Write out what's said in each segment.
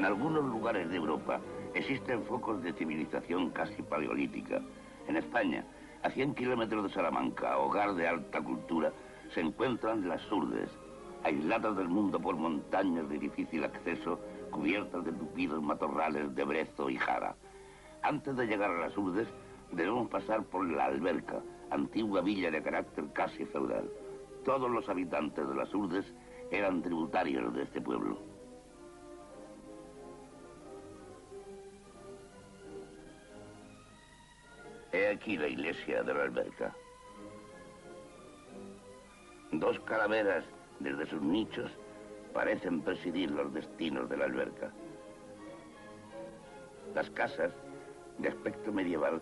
En algunos lugares de Europa existen focos de civilización casi paleolítica. En España, a 100 kilómetros de Salamanca, hogar de alta cultura, se encuentran las Urdes, aisladas del mundo por montañas de difícil acceso, cubiertas de tupidos matorrales de brezo y jara. Antes de llegar a las Urdes, debemos pasar por la Alberca, antigua villa de carácter casi feudal. Todos los habitantes de las Urdes eran tributarios de este pueblo. He aquí la iglesia de la Alberca. Dos calaveras desde sus nichos parecen presidir los destinos de la alberca. Las casas, de aspecto medieval,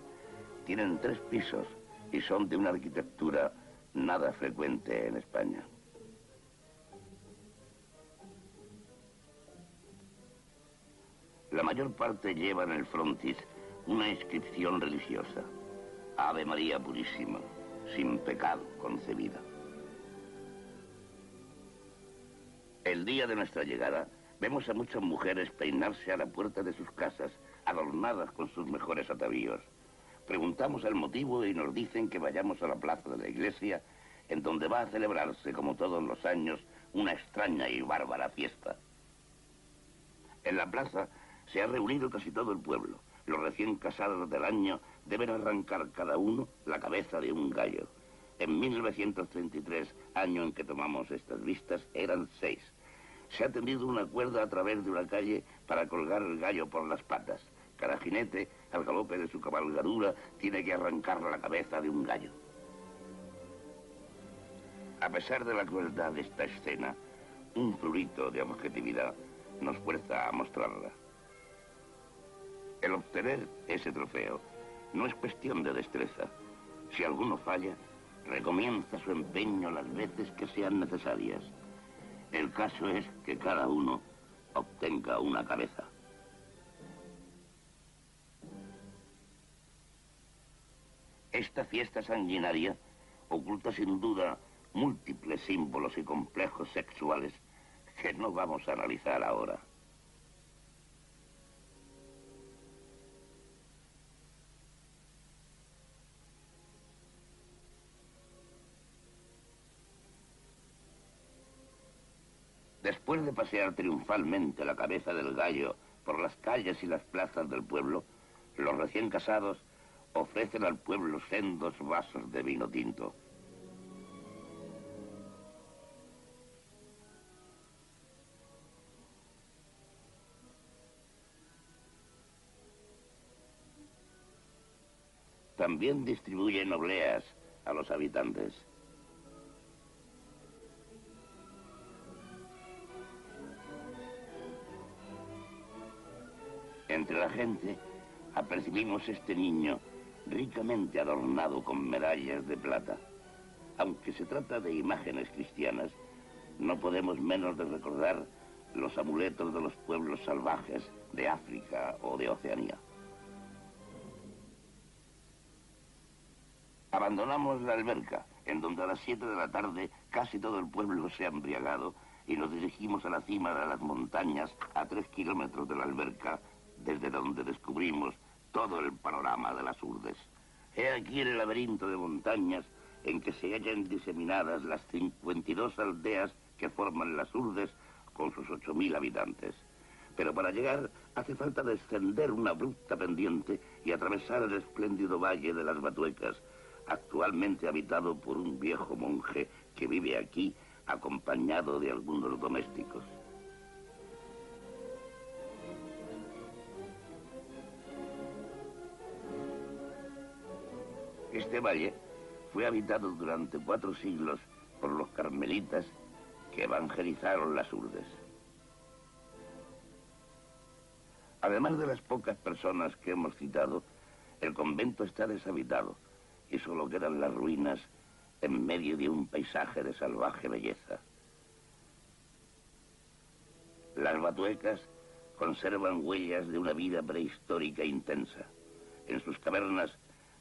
tienen 3 pisos y son de una arquitectura nada frecuente en España. La mayor parte lleva en el frontis una inscripción religiosa. Ave María Purísima, sin pecado concebida. El día de nuestra llegada, vemos a muchas mujeres peinarse a la puerta de sus casas, adornadas con sus mejores atavíos. Preguntamos el motivo y nos dicen que vayamos a la plaza de la iglesia, en donde va a celebrarse, como todos los años, una extraña y bárbara fiesta. En la plaza se ha reunido casi todo el pueblo. Los recién casados del año deben arrancar cada uno la cabeza de un gallo. En 1933, año en que tomamos estas vistas, eran 6. Se ha tendido una cuerda a través de una calle para colgar el gallo por las patas. Cada jinete, al galope de su cabalgadura, tiene que arrancar la cabeza de un gallo. A pesar de la crueldad de esta escena, un prurito de objetividad nos fuerza a mostrarla. El obtener ese trofeo no es cuestión de destreza. Si alguno falla, recomienza su empeño las veces que sean necesarias. El caso es que cada uno obtenga una cabeza. Esta fiesta sanguinaria oculta sin duda múltiples símbolos y complejos sexuales que no vamos a analizar ahora. Después de pasear triunfalmente la cabeza del gallo por las calles y las plazas del pueblo, los recién casados ofrecen al pueblo sendos vasos de vino tinto. También distribuyen obleas a los habitantes. Entre la gente apercibimos este niño ricamente adornado con medallas de plata. Aunque se trata de imágenes cristianas, no podemos menos de recordar los amuletos de los pueblos salvajes de África o de Oceanía. Abandonamos la alberca, en donde a las 7 de la tarde casi todo el pueblo se ha embriagado, y nos dirigimos a la cima de las montañas a 3 kilómetros de la alberca, desde donde descubrimos todo el panorama de las Urdes. He aquí el laberinto de montañas en que se hallan diseminadas las 52 aldeas que forman las Urdes con sus 8.000 habitantes. Pero para llegar hace falta descender una abrupta pendiente y atravesar el espléndido valle de las Batuecas, actualmente habitado por un viejo monje que vive aquí acompañado de algunos domésticos. Este valle fue habitado durante 4 siglos por los carmelitas que evangelizaron las Urdes. Además de las pocas personas que hemos citado, el convento está deshabitado y solo quedan las ruinas en medio de un paisaje de salvaje belleza. Las Batuecas conservan huellas de una vida prehistórica intensa. En sus cavernas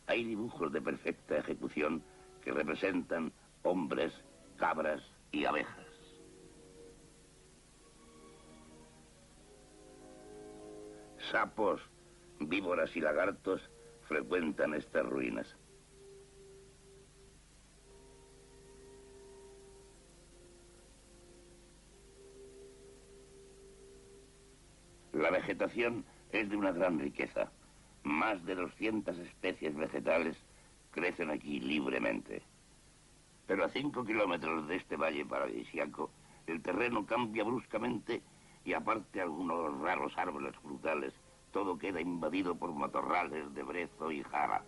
hay dibujos de perfecta ejecución que representan hombres, cabras y abejas. Sapos, víboras y lagartos frecuentan estas ruinas. La vegetación es de una gran riqueza. Más de 200 especies vegetales crecen aquí libremente. Pero a 5 kilómetros de este valle paradisíaco, el terreno cambia bruscamente y aparte de algunos raros árboles frutales, todo queda invadido por matorrales de brezo y jara.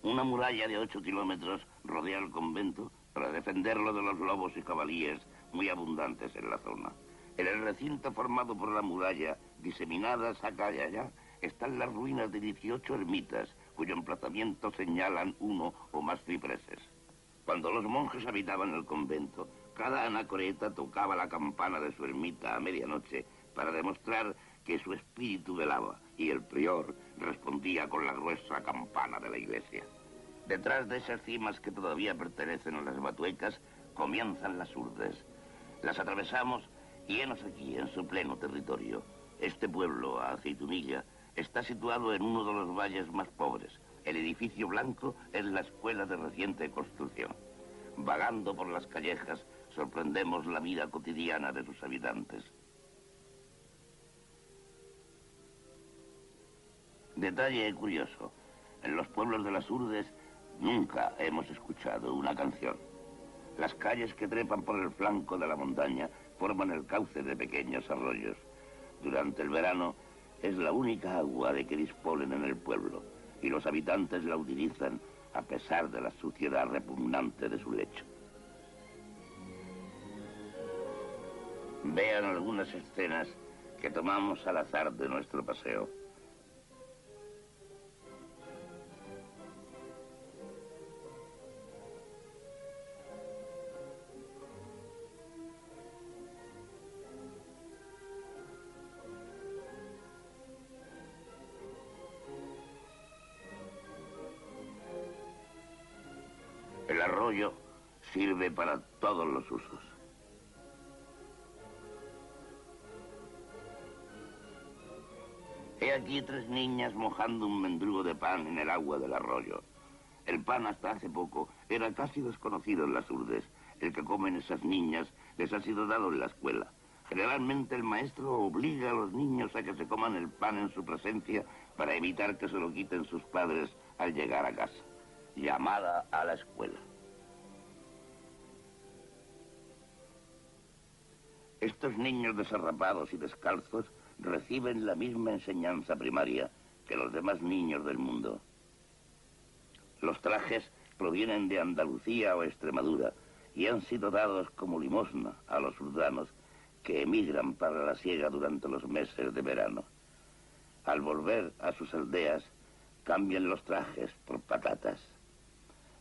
Una muralla de 8 kilómetros rodea el convento para defenderlo de los lobos y jabalíes muy abundantes en la zona. En el recinto formado por la muralla, diseminadas acá y allá, están las ruinas de 18 ermitas, cuyo emplazamiento señalan uno o más cipreses. Cuando los monjes habitaban el convento, cada anacoreta tocaba la campana de su ermita a medianoche para demostrar que su espíritu velaba, y el prior respondía con la gruesa campana de la iglesia. Detrás de esas cimas que todavía pertenecen a las Batuecas, comienzan las Urdes. Las atravesamos y henos aquí, en su pleno territorio. Este pueblo, a Aceitunilla, está situado en uno de los valles más pobres. El edificio blanco es la escuela de reciente construcción. Vagando por las callejas, sorprendemos la vida cotidiana de sus habitantes. Detalle curioso, en los pueblos de las Urdes nunca hemos escuchado una canción. Las calles que trepan por el flanco de la montaña forman el cauce de pequeños arroyos. Durante el verano es la única agua de que disponen en el pueblo y los habitantes la utilizan a pesar de la suciedad repugnante de su lecho. Vean algunas escenas que tomamos al azar de nuestro paseo. El arroyo sirve para todos los usos. He aquí 3 niñas mojando un mendrugo de pan en el agua del arroyo. El pan hasta hace poco era casi desconocido en las Urdes. El que comen esas niñas les ha sido dado en la escuela. Generalmente el maestro obliga a los niños a que se coman el pan en su presencia para evitar que se lo quiten sus padres al llegar a casa. Llamada a la escuela. Estos niños desarrapados y descalzos reciben la misma enseñanza primaria que los demás niños del mundo. Los trajes provienen de Andalucía o Extremadura y han sido dados como limosna a los urdanos que emigran para la siega durante los meses de verano. Al volver a sus aldeas, cambian los trajes por patatas.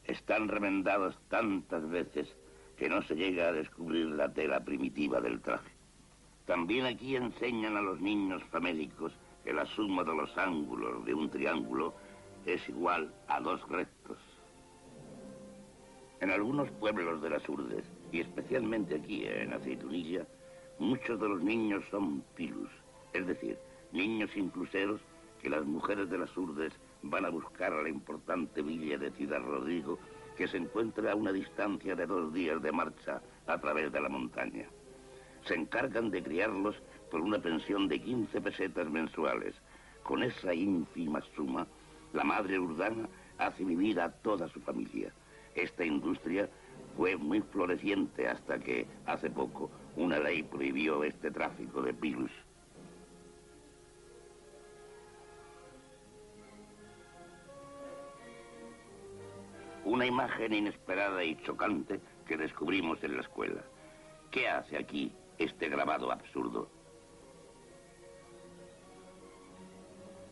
Están remendados tantas veces que no se llega a descubrir la tela primitiva del traje. También aquí enseñan a los niños famélicos que la suma de los ángulos de un triángulo es igual a 2 rectos. En algunos pueblos de las Urdes, y especialmente aquí en Aceitunilla, muchos de los niños son pilus, es decir, niños incluseros que las mujeres de las Urdes van a buscar a la importante villa de Ciudad Rodrigo, que se encuentra a una distancia de 2 días de marcha a través de la montaña. Se encargan de criarlos por una pensión de 15 pesetas mensuales. Con esa ínfima suma, la madre urdana hace vivir a toda su familia. Esta industria fue muy floreciente hasta que, hace poco, una ley prohibió este tráfico de pilus. Una imagen inesperada y chocante que descubrimos en la escuela. ¿Qué hace aquí este grabado absurdo?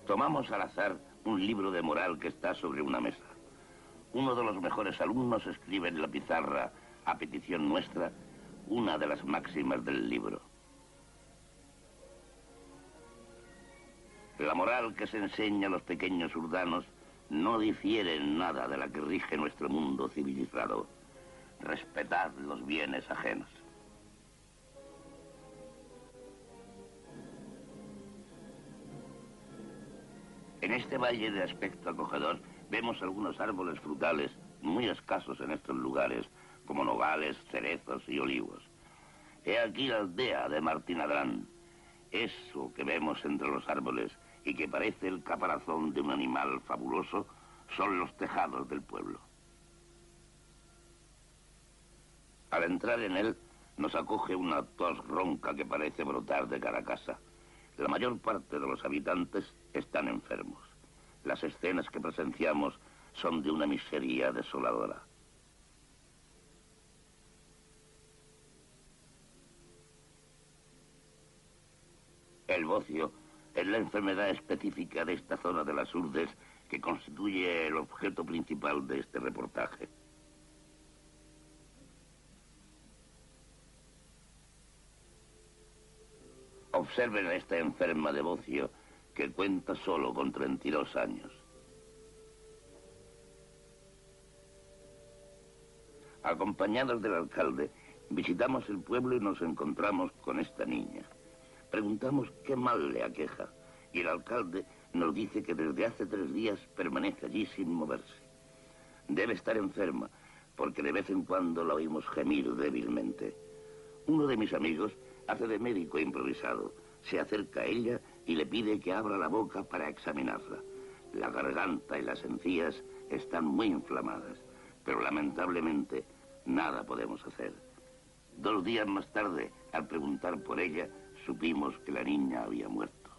Tomamos al azar un libro de moral que está sobre una mesa. Uno de los mejores alumnos escribe en la pizarra, a petición nuestra, una de las máximas del libro. La moral que se enseña a los pequeños urdanos no difiere en nada de la que rige nuestro mundo civilizado. Respetad los bienes ajenos. En este valle de aspecto acogedor vemos algunos árboles frutales muy escasos en estos lugares, como nogales, cerezos y olivos. He aquí la aldea de Martín Adrán. Eso que vemos entre los árboles y que parece el caparazón de un animal fabuloso son los tejados del pueblo. Al entrar en él nos acoge una tos ronca que parece brotar de cada casa. La mayor parte de los habitantes están enfermos. Las escenas que presenciamos son de una miseria desoladora. El bocio es la enfermedad específica de esta zona de las Urdes que constituye el objeto principal de este reportaje. Observen a esta enferma de bocio que cuenta solo con 32 años. Acompañados del alcalde, visitamos el pueblo y nos encontramos con esta niña. Preguntamos qué mal le aqueja y el alcalde nos dice que desde hace 3 días permanece allí sin moverse. Debe estar enferma porque de vez en cuando la oímos gemir débilmente. Uno de mis amigos hace de médico improvisado. Se acerca a ella y le pide que abra la boca para examinarla. La garganta y las encías están muy inflamadas, pero lamentablemente nada podemos hacer. 2 días más tarde, al preguntar por ella, supimos que la niña había muerto.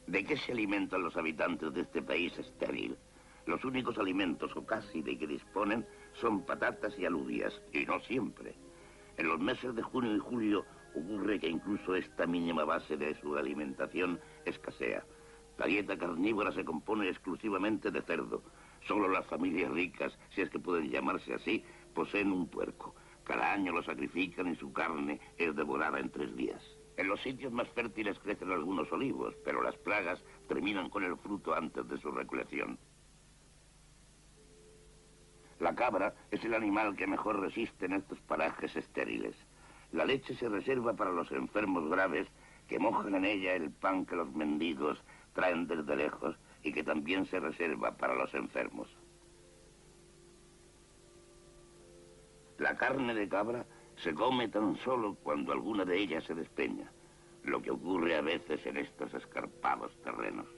¿De qué se alimentan los habitantes de este país estéril? Los únicos alimentos, o casi, de que disponen son patatas y alubias, y no siempre. En los meses de junio y julio ocurre que incluso esta mínima base de su alimentación escasea. La dieta carnívora se compone exclusivamente de cerdo. Solo las familias ricas, si es que pueden llamarse así, poseen un puerco. Cada año lo sacrifican y su carne es devorada en 3 días. En los sitios más fértiles crecen algunos olivos, pero las plagas terminan con el fruto antes de su recolección. La cabra es el animal que mejor resiste en estos parajes estériles. La leche se reserva para los enfermos graves que mojan en ella el pan que los mendigos traen desde lejos y que también se reserva para los enfermos. La carne de cabra se come tan solo cuando alguna de ellas se despeña, lo que ocurre a veces en estos escarpados terrenos.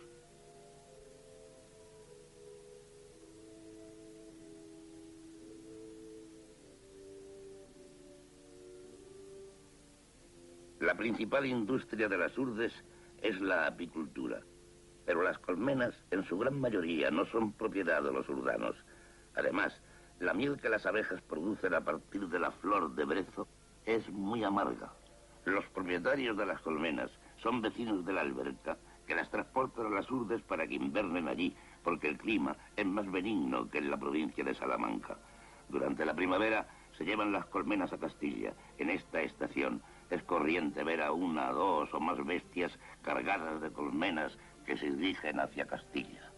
La principal industria de las Urdes es la apicultura, pero las colmenas en su gran mayoría no son propiedad de los urdanos. Además, la miel que las abejas producen a partir de la flor de brezo es muy amarga. Los propietarios de las colmenas son vecinos de la alberca que las transportan a las Urdes para que invernen allí, porque el clima es más benigno que en la provincia de Salamanca. Durante la primavera se llevan las colmenas a Castilla. En esta estación es corriente ver a 1, 2 o más bestias cargadas de colmenas que se dirigen hacia Castilla.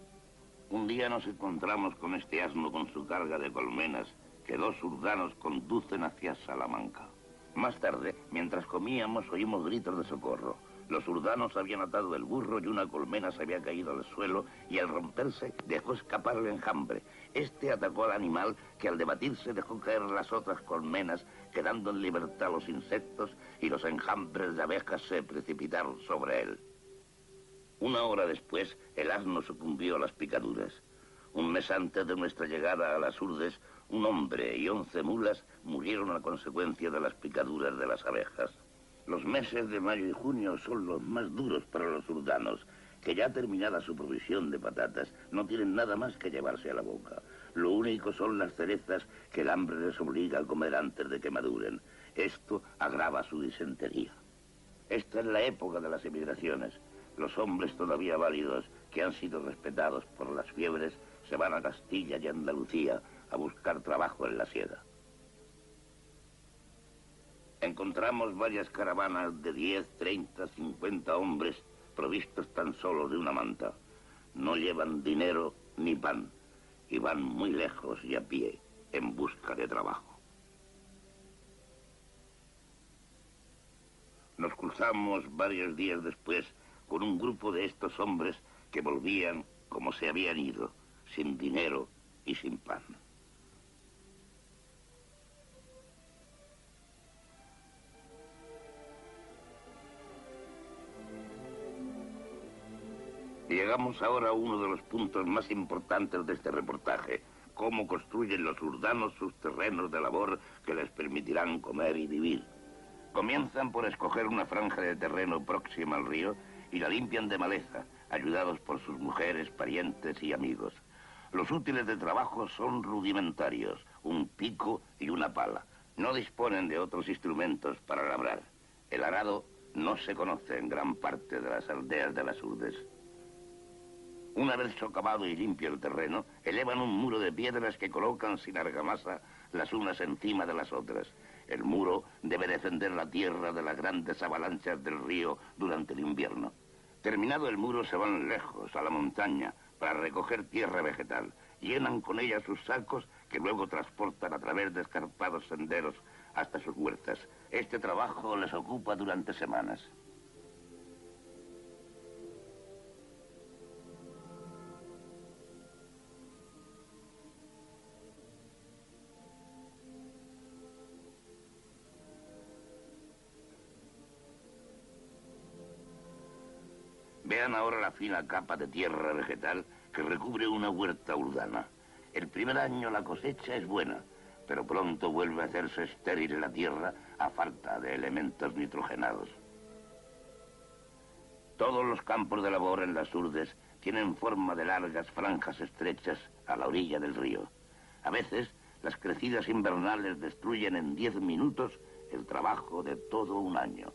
Un día nos encontramos con este asno con su carga de colmenas que 2 urdanos conducen hacia Salamanca. Más tarde, mientras comíamos, oímos gritos de socorro. Los urdanos habían atado el burro y una colmena se había caído al suelo y al romperse dejó escapar el enjambre. Este atacó al animal que al debatirse dejó caer las otras colmenas, quedando en libertad los insectos y los enjambres de abejas se precipitaron sobre él. 1 hora después, el asno sucumbió a las picaduras. Un mes antes de nuestra llegada a las Urdes, un hombre y 11 mulas murieron a consecuencia de las picaduras de las abejas. Los meses de mayo y junio son los más duros para los urdanos, que ya terminada su provisión de patatas, no tienen nada más que llevarse a la boca. Lo único son las cerezas que el hambre les obliga a comer antes de que maduren. Esto agrava su disentería. Esta es la época de las emigraciones. Los hombres todavía válidos, que han sido respetados por las fiebres, se van a Castilla y Andalucía a buscar trabajo en la siega. Encontramos varias caravanas de 10, 30, 50 hombres provistos tan solo de una manta. No llevan dinero ni pan y van muy lejos y a pie en busca de trabajo. Nos cruzamos varios días después con un grupo de estos hombres que volvían como se habían ido, sin dinero y sin pan. Llegamos ahora a uno de los puntos más importantes de este reportaje: cómo construyen los urdanos sus terrenos de labor que les permitirán comer y vivir. Comienzan por escoger una franja de terreno próxima al río y la limpian de maleza, ayudados por sus mujeres, parientes y amigos. Los útiles de trabajo son rudimentarios: un pico y una pala. No disponen de otros instrumentos para labrar. El arado no se conoce en gran parte de las aldeas de las Urdes. Una vez socavado y limpio el terreno, elevan un muro de piedras que colocan sin argamasa las unas encima de las otras. El muro debe defender la tierra de las grandes avalanchas del río durante el invierno. Terminado el muro, se van lejos, a la montaña, para recoger tierra vegetal. Llenan con ella sus sacos, que luego transportan a través de escarpados senderos hasta sus huertas. Este trabajo les ocupa durante semanas. Vean ahora la fina capa de tierra vegetal que recubre una huerta urdana. El primer año la cosecha es buena, pero pronto vuelve a hacerse estéril la tierra a falta de elementos nitrogenados. Todos los campos de labor en las Urdes tienen forma de largas franjas estrechas a la orilla del río. A veces, las crecidas invernales destruyen en 10 minutos el trabajo de todo un año.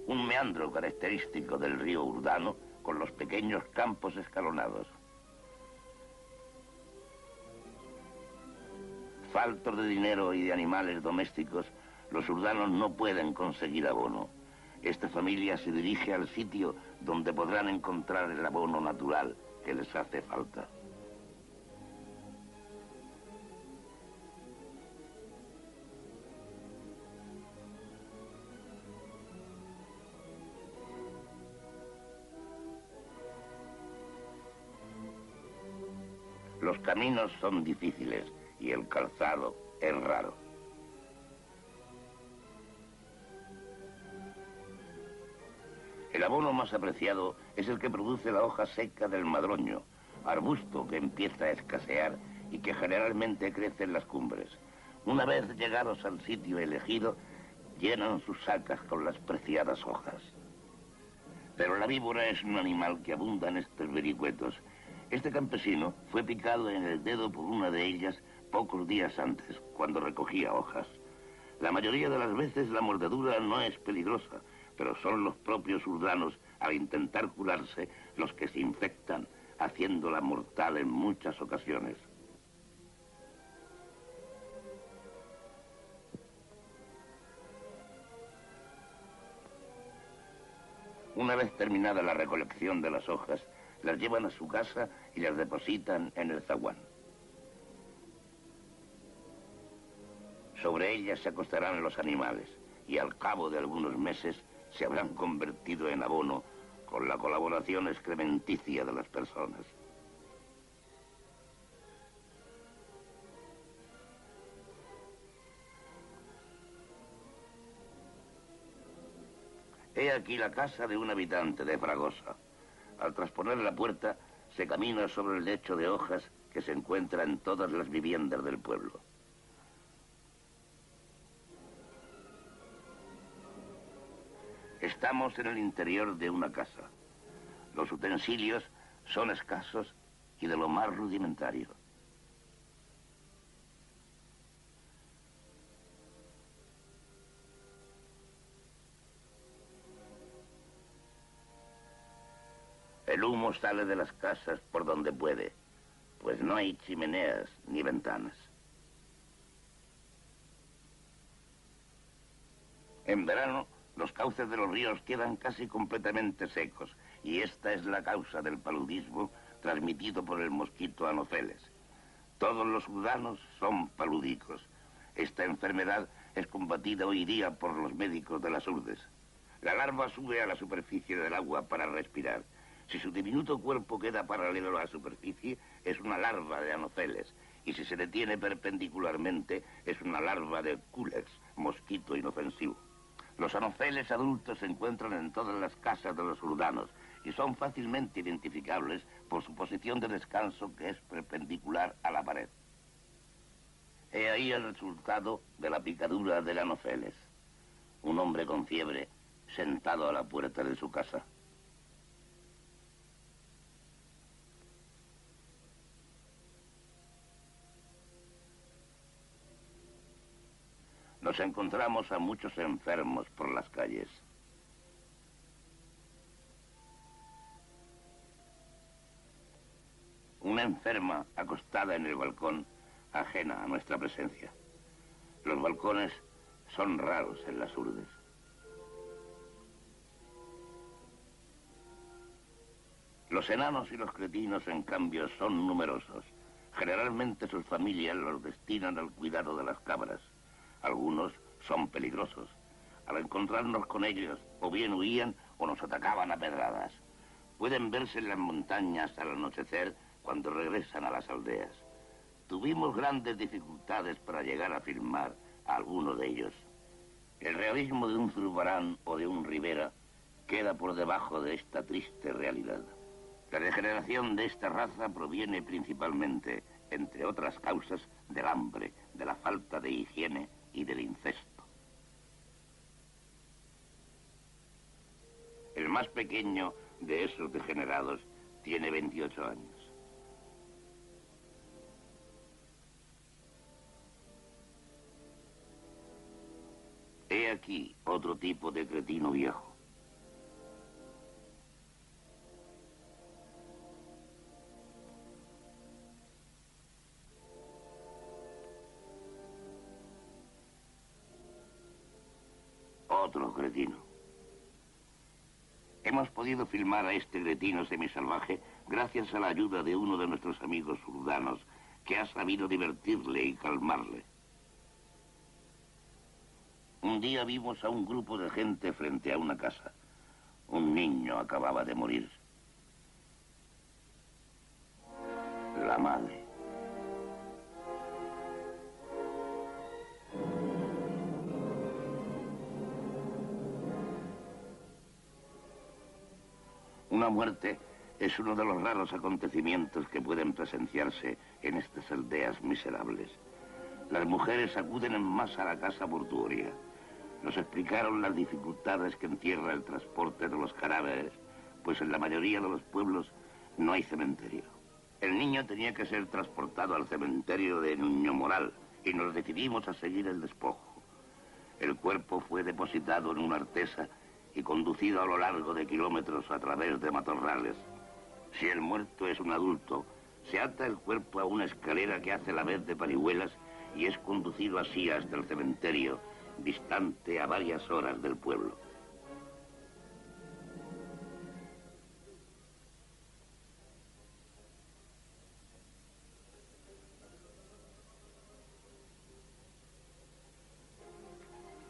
Un meandro característico del río Urdano, con los pequeños campos escalonados. Faltos de dinero y de animales domésticos, los urdanos no pueden conseguir abono. Esta familia se dirige al sitio donde podrán encontrar el abono natural que les hace falta. Los caminos son difíciles y el calzado es raro. El abono más apreciado es el que produce la hoja seca del madroño, arbusto que empieza a escasear y que generalmente crece en las cumbres. Una vez llegados al sitio elegido, llenan sus sacas con las preciadas hojas. Pero la víbora es un animal que abunda en estos vericuetos. Este campesino fue picado en el dedo por una de ellas pocos días antes, cuando recogía hojas. La mayoría de las veces la mordedura no es peligrosa, pero son los propios urdanos, al intentar curarse, los que se infectan, haciéndola mortal en muchas ocasiones. Una vez terminada la recolección de las hojas, las llevan a su casa y las depositan en el zaguán. Sobre ellas se acostarán los animales y al cabo de algunos meses se habrán convertido en abono con la colaboración excrementicia de las personas. He aquí la casa de un habitante de Fragosa. Al trasponer la puerta, se camina sobre el lecho de hojas que se encuentra en todas las viviendas del pueblo. Estamos en el interior de una casa. Los utensilios son escasos y de lo más rudimentario. El humo sale de las casas por donde puede, pues no hay chimeneas ni ventanas. En verano, los cauces de los ríos quedan casi completamente secos, y esta es la causa del paludismo transmitido por el mosquito Anopheles. Todos los urdanos son palúdicos. Esta enfermedad es combatida hoy día por los médicos de las Urdes. La larva sube a la superficie del agua para respirar. Si su diminuto cuerpo queda paralelo a la superficie, es una larva de anofeles. Y si se detiene perpendicularmente, es una larva de culex, mosquito inofensivo. Los anofeles adultos se encuentran en todas las casas de los urdanos y son fácilmente identificables por su posición de descanso, que es perpendicular a la pared. He ahí el resultado de la picadura del anofeles. Un hombre con fiebre sentado a la puerta de su casa. Nos encontramos a muchos enfermos por las calles. Una enferma acostada en el balcón, ajena a nuestra presencia. Los balcones son raros en las urdes. Los enanos y los cretinos, en cambio, son numerosos. Generalmente sus familias los destinan al cuidado de las cabras. Algunos son peligrosos. Al encontrarnos con ellos, o bien huían o nos atacaban a pedradas. Pueden verse en las montañas al anochecer cuando regresan a las aldeas. Tuvimos grandes dificultades para llegar a filmar a alguno de ellos. El realismo de un Zurbarán o de un Rivera queda por debajo de esta triste realidad. La degeneración de esta raza proviene principalmente, entre otras causas, del hambre, de la falta de higiene y del incesto. El más pequeño de esos degenerados tiene 28 años. He aquí otro tipo de cretino viejo. Otro cretino. Hemos podido filmar a este cretino semisalvaje gracias a la ayuda de uno de nuestros amigos urdanos, que ha sabido divertirle y calmarle. Un día vimos a un grupo de gente frente a una casa. Un niño acababa de morir. La madre. Una muerte es uno de los raros acontecimientos que pueden presenciarse en estas aldeas miserables. Las mujeres acuden en masa a la casa mortuoria. Nos explicaron las dificultades que encierra el transporte de los cadáveres, pues en la mayoría de los pueblos no hay cementerio. El niño tenía que ser transportado al cementerio de Nuño Moral y nos decidimos a seguir el despojo. El cuerpo fue depositado en una artesa y conducido a lo largo de kilómetros a través de matorrales. Si el muerto es un adulto, se ata el cuerpo a una escalera que hace la vez de parihuelas y es conducido así hasta el cementerio, distante a varias horas del pueblo.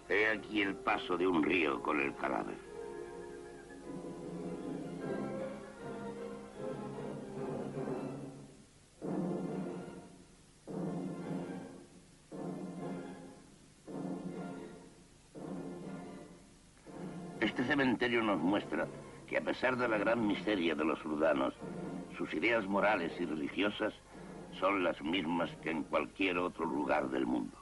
He aquí el paso de un río con el cadáver. Este cementerio nos muestra que a pesar de la gran miseria de los urdanos, sus ideas morales y religiosas son las mismas que en cualquier otro lugar del mundo.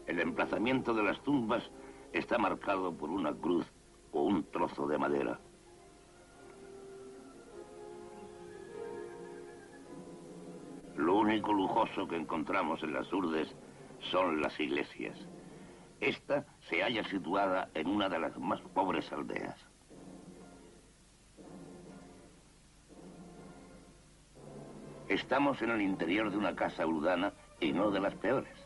El emplazamiento de las tumbas está marcado por una cruz o un trozo de madera. Lo único lujoso que encontramos en las urdes son las iglesias. Esta se halla situada en una de las más pobres aldeas. Estamos en el interior de una casa urdana y no de las peores.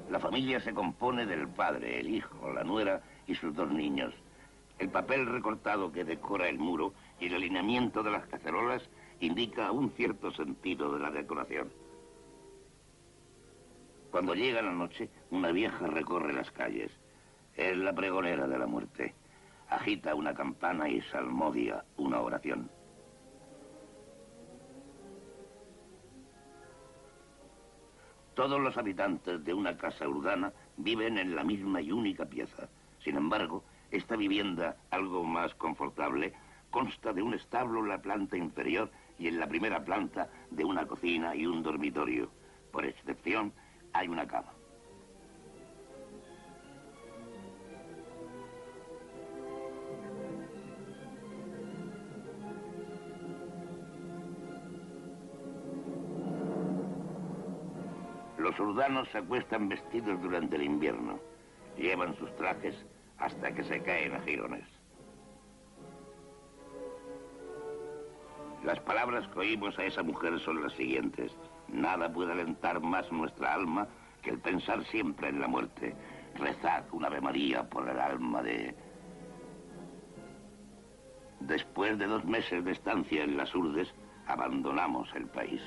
La familia se compone del padre, el hijo, la nuera y sus dos niños. El papel recortado que decora el muro y el alineamiento de las cacerolas indica un cierto sentido de la decoración. Cuando llega la noche, una vieja recorre las calles. Es la pregonera de la muerte. Agita una campana y salmodia una oración. Todos los habitantes de una casa urbana viven en la misma y única pieza. Sin embargo, esta vivienda, algo más confortable, consta de un establo en la planta inferior y en la primera planta de una cocina y un dormitorio. Por excepción, hay una cama. Los urdanos se acuestan vestidos durante el invierno. Llevan sus trajes hasta que se caen a jirones. Las palabras que oímos a esa mujer son las siguientes. Nada puede alentar más nuestra alma que el pensar siempre en la muerte. Rezad una Ave María por el alma de... Después de 2 meses de estancia en las Urdes, abandonamos el país.